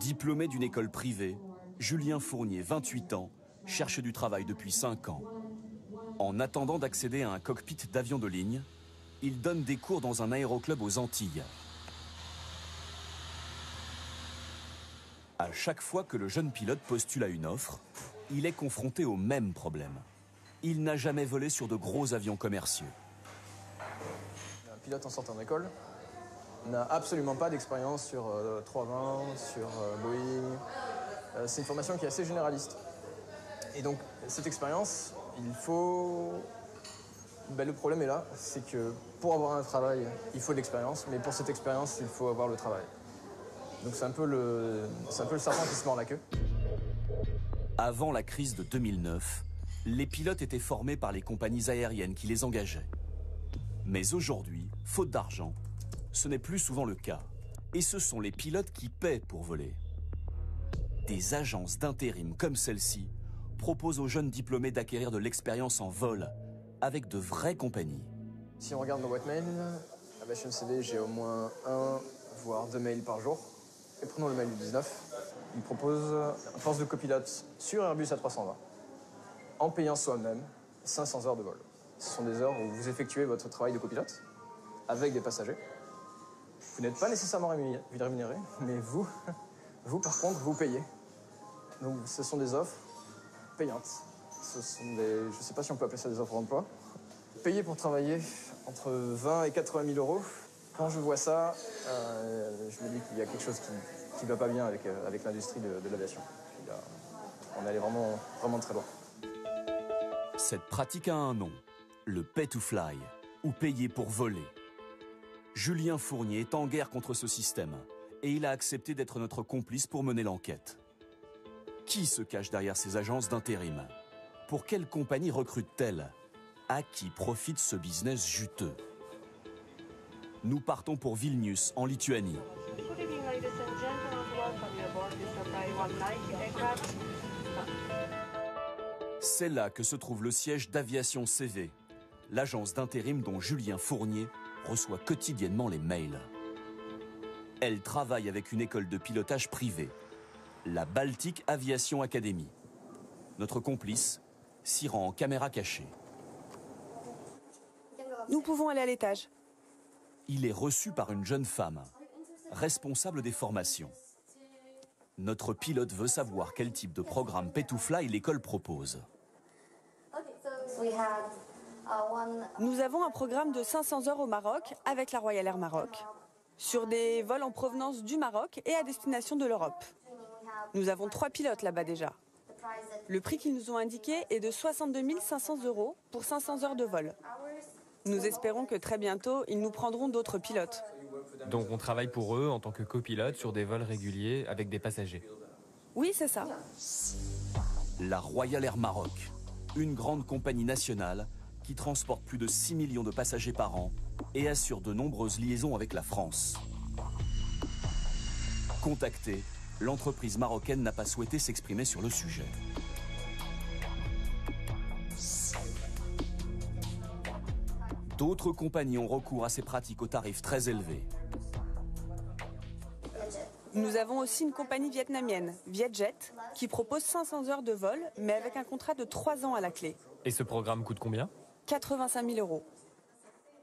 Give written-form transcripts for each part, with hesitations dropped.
Diplômé d'une école privée, Julien Fournier, 28 ans, cherche du travail depuis 5 ans. En attendant d'accéder à un cockpit d'avion de ligne, il donne des cours dans un aéroclub aux Antilles. À chaque fois que le jeune pilote postule à une offre, il est confronté au même problème. Il n'a jamais volé sur de gros avions commerciaux. Un pilote en sortant d'école n'a absolument pas d'expérience sur 320, sur Boeing. C'est une formation qui est assez généraliste. Et donc, cette expérience, il faut... le problème est là, c'est que pour avoir un travail, il faut de l'expérience, mais pour cette expérience, il faut avoir le travail. Donc c'est un peu le serpent qui se mord la queue. Avant la crise de 2009, les pilotes étaient formés par les compagnies aériennes qui les engageaient. Mais aujourd'hui, faute d'argent, ce n'est plus souvent le cas. Et ce sont les pilotes qui paient pour voler. Des agences d'intérim comme celle-ci proposent aux jeunes diplômés d'acquérir de l'expérience en vol avec de vraies compagnies. Si on regarde nos boîtes mail, Aviation CV, j'ai au moins 1 voire 2 mails par jour. Et prenons le mail du 19. Il propose un poste de copilote sur Airbus A320 en payant soi-même 500 heures de vol. Ce sont des heures où vous effectuez votre travail de copilote avec des passagers. Vous n'êtes pas nécessairement rémunéré, mais vous par contre, vous payez. Donc ce sont des offres payantes. Ce sont des, je ne sais pas si on peut appeler ça des offres d'emploi. Payer pour travailler entre 20 et 80 000 euros. Quand je vois ça, je me dis qu'il y a quelque chose qui ne va pas bien avec l'industrie de l'aviation. On est allé vraiment très loin. Cette pratique a un nom, le pay to fly, ou payer pour voler. Julien Fournier est en guerre contre ce système et il a accepté d'être notre complice pour mener l'enquête. Qui se cache derrière ces agences d'intérim? Pour quelle compagnie recrute-t-elle? À qui profite ce business juteux? Nous partons pour Vilnius, en Lituanie. C'est là que se trouve le siège d'Aviation CV, l'agence d'intérim dont Julien Fournier reçoit quotidiennement les mails. Elle travaille avec une école de pilotage privée, la Baltic Aviation Academy. Notre complice s'y rend en caméra cachée. Nous pouvons aller à l'étage. Il est reçu par une jeune femme, responsable des formations. Notre pilote veut savoir quel type de programme Pay to Fly l'école propose. Nous avons un programme de 500 heures au Maroc avec la Royal Air Maroc, sur des vols en provenance du Maroc et à destination de l'Europe. Nous avons 3 pilotes là-bas déjà. Le prix qu'ils nous ont indiqué est de 62 500 € pour 500 heures de vol. Nous espérons que très bientôt, ils nous prendront d'autres pilotes. Donc on travaille pour eux en tant que copilote sur des vols réguliers avec des passagers. Oui, c'est ça. La Royal Air Maroc, une grande compagnie nationale qui transporte plus de 6 millions de passagers par an et assure de nombreuses liaisons avec la France. Contactée, l'entreprise marocaine n'a pas souhaité s'exprimer sur le sujet. D'autres compagnies ont recours à ces pratiques aux tarifs très élevés. Nous avons aussi une compagnie vietnamienne, Vietjet, qui propose 500 heures de vol, mais avec un contrat de 3 ans à la clé. Et ce programme coûte combien? 85 000 €.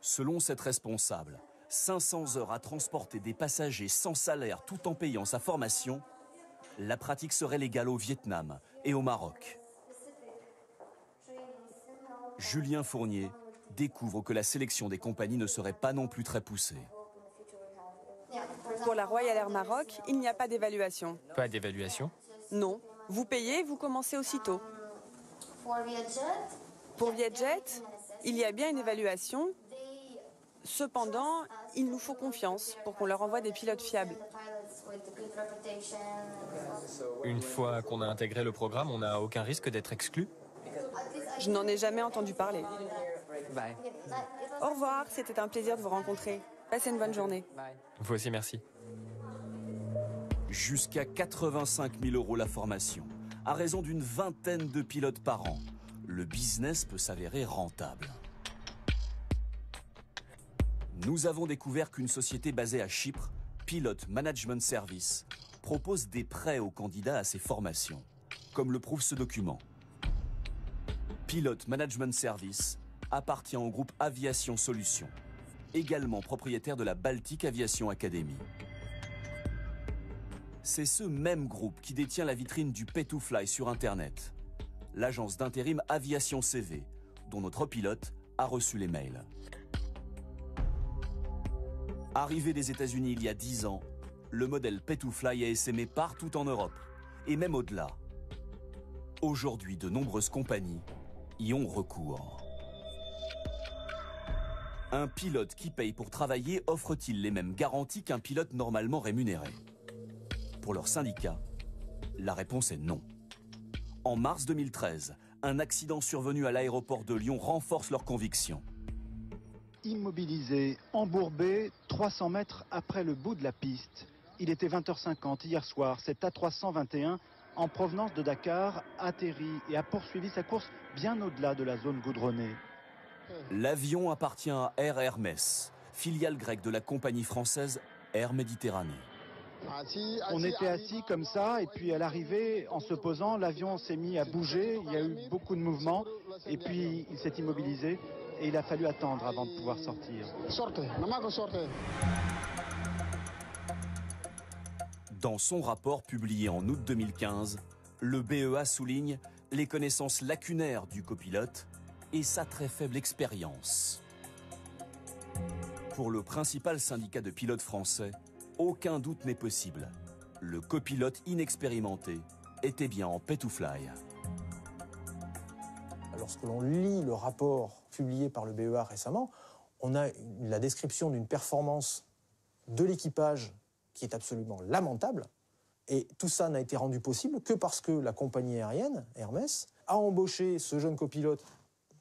Selon cette responsable, 500 heures à transporter des passagers sans salaire tout en payant sa formation, la pratique serait légale au Vietnam et au Maroc. Julien Fournier découvre que la sélection des compagnies ne serait pas non plus très poussée. Pour la Royal Air Maroc, il n'y a pas d'évaluation. Pas d'évaluation? Non. Vous payez, vous commencez aussitôt. Pour Vietjet, il y a bien une évaluation. Cependant, il nous faut confiance pour qu'on leur envoie des pilotes fiables. Une fois qu'on a intégré le programme, on n'a aucun risque d'être exclu? Je n'en ai jamais entendu parler. Au revoir, c'était un plaisir de vous rencontrer. Passez une bonne journée. Vous aussi, merci. Jusqu'à 85 000 € la formation, à raison d'une vingtaine de pilotes par an. Le business peut s'avérer rentable. Nous avons découvert qu'une société basée à Chypre, Pilot Management Service, propose des prêts aux candidats à ces formations, comme le prouve ce document. Pilot Management Service appartient au groupe Aviation Solutions, également propriétaire de la Baltic Aviation Academy. C'est ce même groupe qui détient la vitrine du Pay2Fly sur Internet, l'agence d'intérim Aviation CV, dont notre pilote a reçu les mails. Arrivé des États-Unis il y a 10 ans, le modèle Pay2Fly a essaimé partout en Europe, et même au-delà. Aujourd'hui, de nombreuses compagnies y ont recours. Un pilote qui paye pour travailler offre-t-il les mêmes garanties qu'un pilote normalement rémunéré? Pour leur syndicat, la réponse est non. En mars 2013, un accident survenu à l'aéroport de Lyon renforce leur conviction. Immobilisé, embourbé, 300 mètres après le bout de la piste. Il était 20h50 hier soir, cet A321 en provenance de Dakar atterri et a poursuivi sa course bien au-delà de la zone goudronnée. L'avion appartient à Air Hermes, filiale grecque de la compagnie française Air Méditerranée. On était assis comme ça et puis à l'arrivée, en se posant, l'avion s'est mis à bouger, il y a eu beaucoup de mouvements et puis il s'est immobilisé et il a fallu attendre avant de pouvoir sortir. Dans son rapport publié en août 2015, le BEA souligne les connaissances lacunaires du copilote et sa très faible expérience. Pour le principal syndicat de pilotes français, aucun doute n'est possible. Le copilote inexpérimenté était bien en Pay2Fly. Lorsque l'on lit le rapport publié par le BEA récemment, on a la description d'une performance de l'équipage qui est absolument lamentable. Et tout ça n'a été rendu possible que parce que la compagnie aérienne, Hermès, a embauché ce jeune copilote,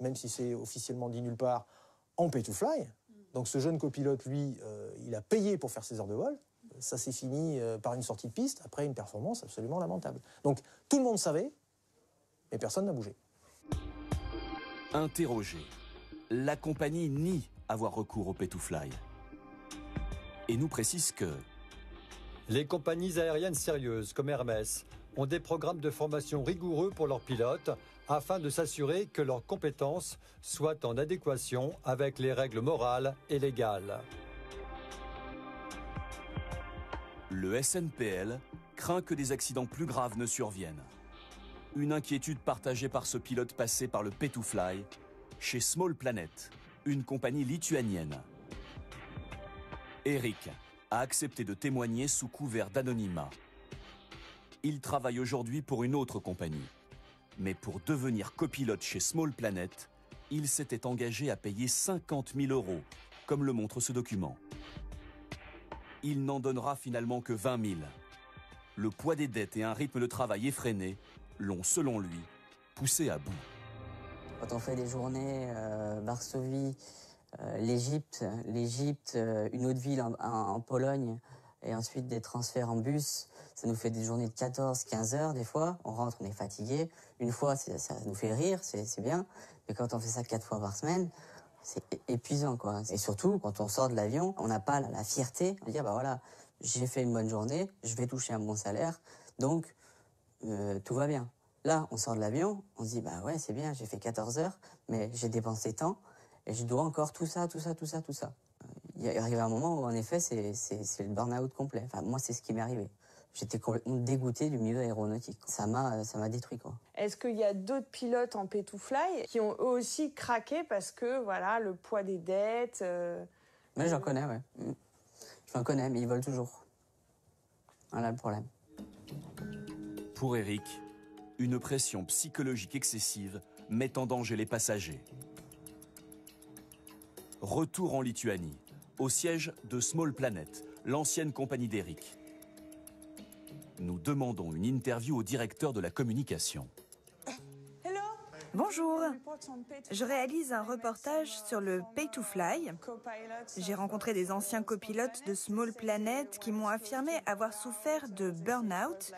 même si c'est officiellement dit nulle part, en Pay2Fly. Donc ce jeune copilote, lui, il a payé pour faire ses heures de vol. Ça s'est fini par une sortie de piste, après une performance absolument lamentable. Donc tout le monde savait, mais personne n'a bougé. Interrogé, la compagnie nie avoir recours au Pay2Fly. Et nous précise que les compagnies aériennes sérieuses comme Hermès ont des programmes de formation rigoureux pour leurs pilotes afin de s'assurer que leurs compétences soient en adéquation avec les règles morales et légales. Le SNPL craint que des accidents plus graves ne surviennent. Une inquiétude partagée par ce pilote passé par le Pay2Fly chez Small Planet, une compagnie lituanienne. Eric a accepté de témoigner sous couvert d'anonymat. Il travaille aujourd'hui pour une autre compagnie. Mais pour devenir copilote chez Small Planet, il s'était engagé à payer 50 000 €, comme le montre ce document. Il n'en donnera finalement que 20 000. Le poids des dettes et un rythme de travail effréné l'ont, selon lui, poussé à bout. Quand on fait des journées Varsovie, l'Égypte, une autre ville en Pologne, et ensuite des transferts en bus, ça nous fait des journées de 14-15 heures des fois. On rentre, on est fatigué. Une fois, ça nous fait rire, c'est bien. Mais quand on fait ça 4 fois par semaine, c'est épuisant, quoi. Et surtout, quand on sort de l'avion, on n'a pas la fierté de dire, bah voilà, j'ai fait une bonne journée, je vais toucher un bon salaire, donc tout va bien. Là, on sort de l'avion, on se dit, bah ouais, c'est bien, j'ai fait 14 heures, mais j'ai dépensé tant, et je dois encore tout ça. Il arrive un moment où, en effet, c'est le burn-out complet. Enfin, moi, c'est ce qui m'est arrivé. J'étais complètement dégoûté du milieu aéronautique. Ça m'a détruit, quoi. Est-ce qu'il y a d'autres pilotes en Pay2Fly qui ont eux aussi craqué parce que, voilà, le poids des dettes Mais j'en connais, ouais. J'en connais, mais ils volent toujours. Voilà le problème. Pour Eric, une pression psychologique excessive met en danger les passagers. Retour en Lituanie, au siège de Small Planet, l'ancienne compagnie d'Eric. Nous demandons une interview au directeur de la communication. Bonjour, je réalise un reportage sur le Pay2Fly. J'ai rencontré des anciens copilotes de Small Planet qui m'ont affirmé avoir souffert de burn-out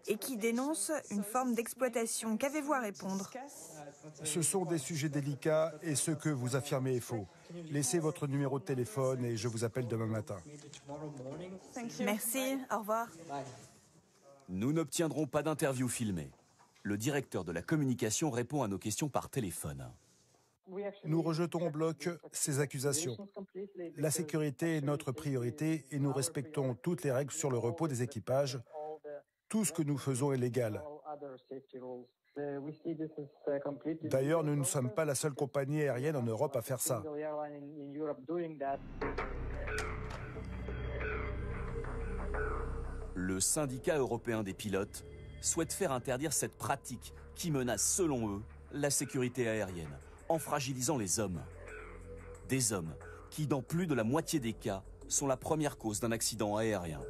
et qui dénoncent une forme d'exploitation. Qu'avez-vous à répondre? Ce sont des sujets délicats et ce que vous affirmez est faux. Laissez votre numéro de téléphone et je vous appelle demain matin. Merci, au revoir. Nous n'obtiendrons pas d'interview filmée. Le directeur de la communication répond à nos questions par téléphone. Nous rejetons en bloc ces accusations. La sécurité est notre priorité et nous respectons toutes les règles sur le repos des équipages. Tout ce que nous faisons est légal. D'ailleurs, nous ne sommes pas la seule compagnie aérienne en Europe à faire ça. Le syndicat européen des pilotes souhaite faire interdire cette pratique qui menace, selon eux, la sécurité aérienne, en fragilisant les hommes. Des hommes qui, dans plus de la moitié des cas, sont la première cause d'un accident aérien.